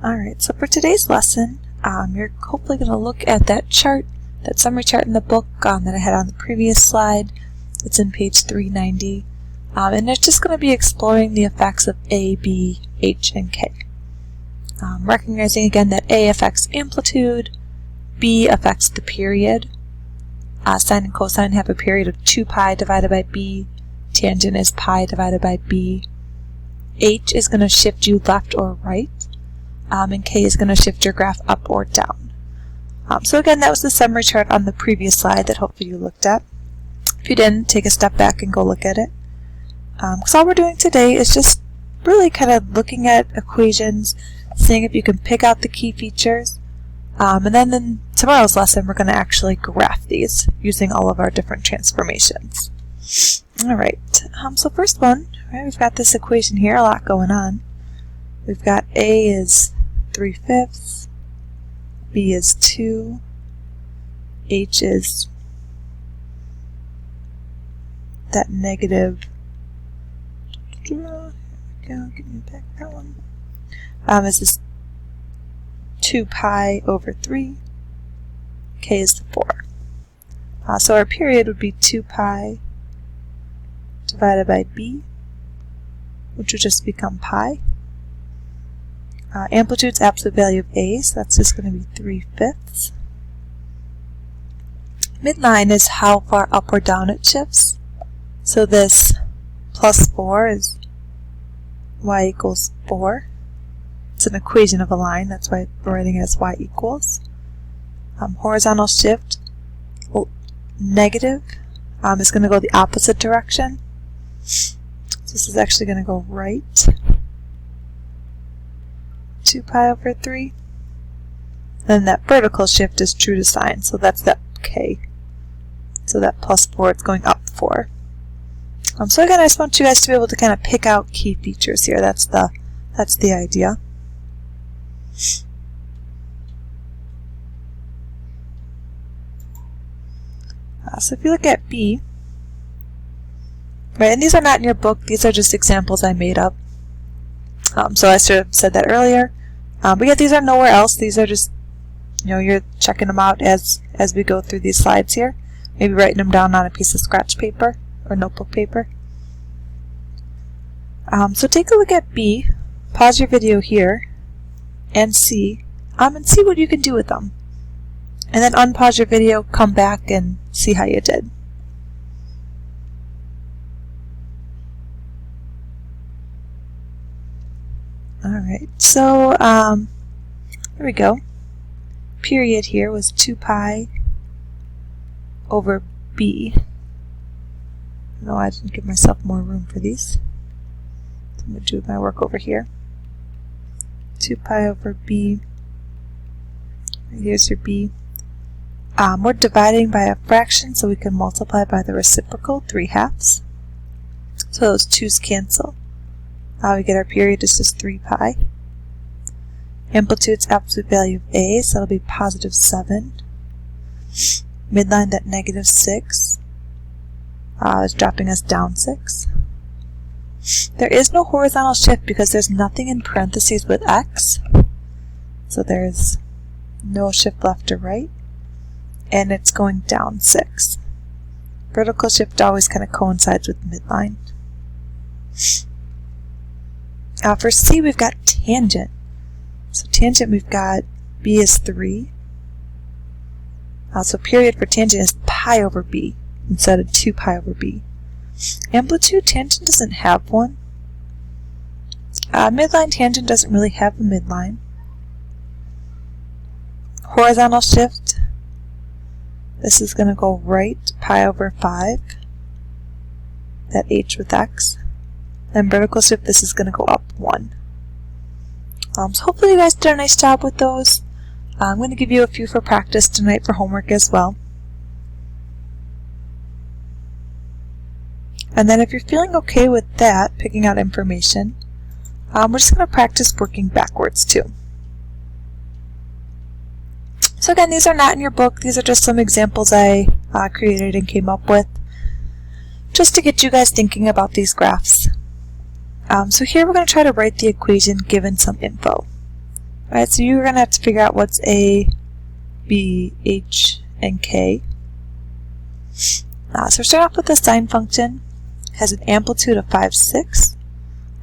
Alright, so for today's lesson, you're hopefully going to look at that chart, that summary chart in the book that I had on the previous slide. It's in page 390. And it's just going to be exploring the effects of A, B, H, and K. Recognizing again that A affects amplitude, B affects the period. Sine and cosine have a period of 2 pi divided by B. Tangent is pi divided by B. H is going to shift you left or right. And K is going to shift your graph up or down. So again, that was the summary chart on the previous slide that hopefully you looked at. If you didn't, take a step back and go look at it. Because all we're doing today is just really kind of looking at equations, seeing if you can pick out the key features. And then in tomorrow's lesson, we're going to actually graph these using all of our different transformations. Alright, so first one, right, we've got this equation here, a lot going on. We've got A is 3/5, B is 2, H is that negative, here we go, give me back that one, is this 2 pi over 3, K is the 4. So our period would be 2 pi divided by B, which would just become pi. Amplitude's absolute value of A, so that's just going to be 3/5. Midline is how far up or down it shifts. So this plus 4 is y equals 4. It's an equation of a line, that's why we're writing it as y equals. Horizontal shift, negative, is going to go the opposite direction. So this is actually going to go right. 2 pi over 3. Then that vertical shift is true to sine, so that's that K. So that plus 4, it's going up 4. So again, I just want you guys to be able to kind of pick out key features here. That's the idea. So if you look at B, right, and these are not in your book, these are just examples I made up. So I should have said that earlier. But yeah, these are nowhere else. These are just, you're checking them out as we go through these slides here. Maybe writing them down on a piece of scratch paper or notebook paper. So take a look at B, pause your video here, and see what you can do with them. And then unpause your video, come back, and see how you did. Alright, so here we go. Period here was 2 pi over B. No, I didn't give myself more room for these. So I'm going to do my work over here. 2 pi over B. Here's your B. We're dividing by a fraction, so we can multiply by the reciprocal, 3/2. So those 2's cancel. We get our period is just 3 pi. Amplitude's absolute value of A, so that'll be positive 7. Midline, that negative 6, is dropping us down 6. There is no horizontal shift because there's nothing in parentheses with x. So there's no shift left or right. And it's going down 6. Vertical shift always kind of coincides with midline. For C, we've got tangent. So tangent, we've got B is 3. So period for tangent is pi over B instead of 2 pi over B. Amplitude, tangent doesn't have one. Midline, tangent doesn't really have a midline. Horizontal shift, this is going to go right, pi over 5. That H with x. Then vertical shift, this is going to go up 1. So hopefully you guys did a nice job with those. I'm going to give you a few for practice tonight for homework as well. And then if you're feeling okay with that, picking out information, we're just going to practice working backwards too. So again, these are not in your book. These are just some examples I created and came up with just to get you guys thinking about these graphs. So here we're going to try to write the equation given some info. Alright, so you're going to have to figure out what's A, B, H, and K. So we're starting off with the sine function. It has an amplitude of 5, 6,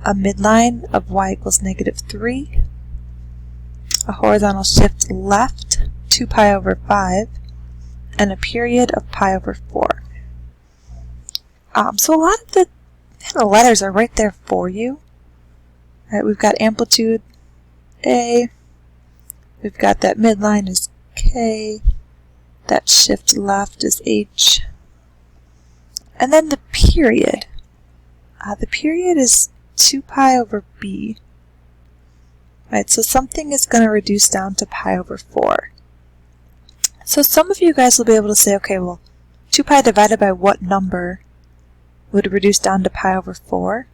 a midline of y equals -3, a horizontal shift left 2 pi over 5, and a period of pi over 4. So a lot of the letters are right there for you. Alright, we've got amplitude A, we've got that midline is K, that shift left is H, and then the period. The period is 2 pi over B. Right, so something is going to reduce down to pi over 4. So some of you guys will be able to say, okay, well, 2 pi divided by what number would reduce down to pi over 4?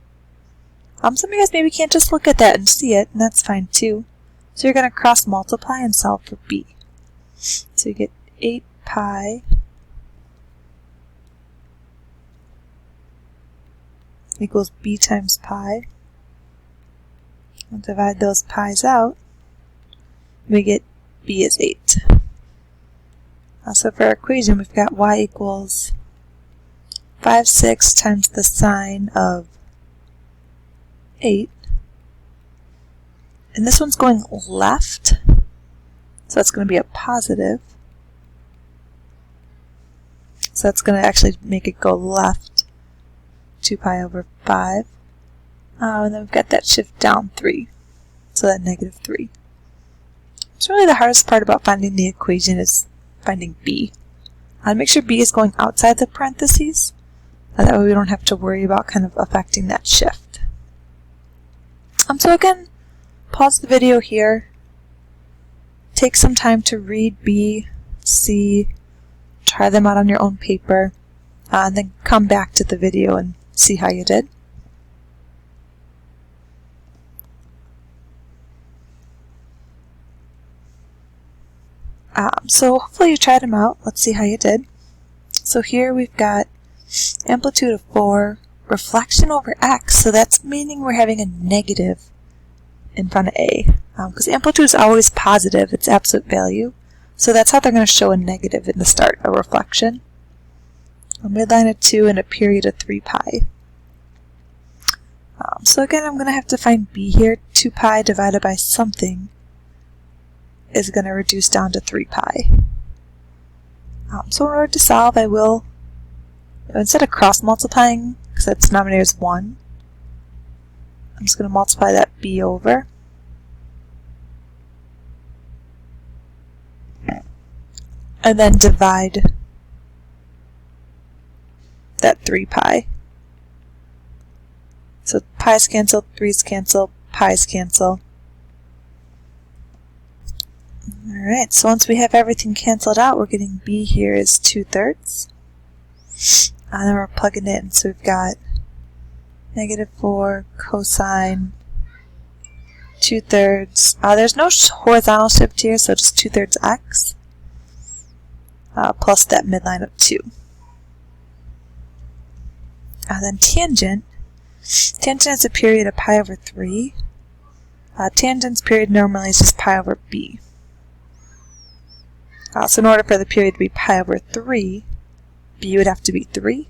Some of you guys maybe can't just look at that and see it, and that's fine too. So you're going to cross multiply and solve for B. So you get 8 pi equals B times pi. We'll divide those pi's out. We get B is 8. So for our equation, we've got y equals 5, 6 times the sine of 8. And this one's going left, so that's going to be a positive. So that's going to actually make it go left 2 pi over 5. And then we've got that shift down 3, so that -3. So really the hardest part about finding the equation is finding B. Make sure B is going outside the parentheses. That way we don't have to worry about kind of affecting that shift. So again, pause the video here. Take some time to read B, C, try them out on your own paper, and then come back to the video and see how you did. So hopefully you tried them out. Let's see how you did. So here we've got amplitude of 4, reflection over x, so that's meaning we're having a negative in front of A. Because amplitude is always positive, it's absolute value. So that's how they're going to show a negative in the start, a reflection. A midline of 2 and a period of 3 pi. So again, I'm going to have to find B here. 2 pi divided by something is going to reduce down to 3 pi. So in order to solve, I will, instead of cross multiplying, because that denominator is 1, I'm just going to multiply that B over. And then divide that 3 pi. So pi's cancel, 3's cancel, pi's cancel. Alright, so once we have everything canceled out, we're getting B here is 2/3. And then we're plugging it in, so we've got -4 cosine 2/3. There's no horizontal shift here, so just 2/3 x plus that midline of 2. Then tangent. Tangent is a period of pi over 3. Tangent's period normally is just pi over b. So in order for the period to be pi over 3, b would have to be 3.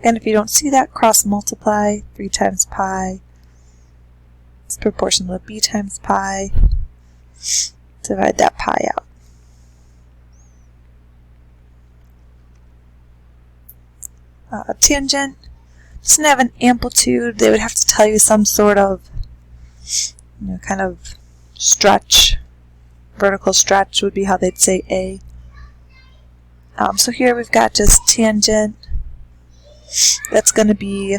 And if you don't see that, cross multiply. 3 times pi is proportional to b times pi. Divide that pi out. Tangent doesn't have an amplitude. They would have to tell you some sort of, kind of stretch. Vertical stretch would be how they'd say A. So here we've got just tangent. That's going to be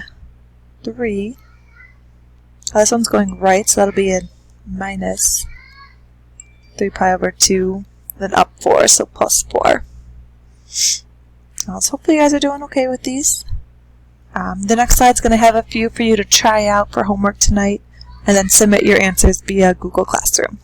3. This one's going right, so that'll be a minus 3 pi over 2, then up 4, so plus 4. So hopefully you guys are doing okay with these. The next slide's going to have a few for you to try out for homework tonight, and then submit your answers via Google Classroom.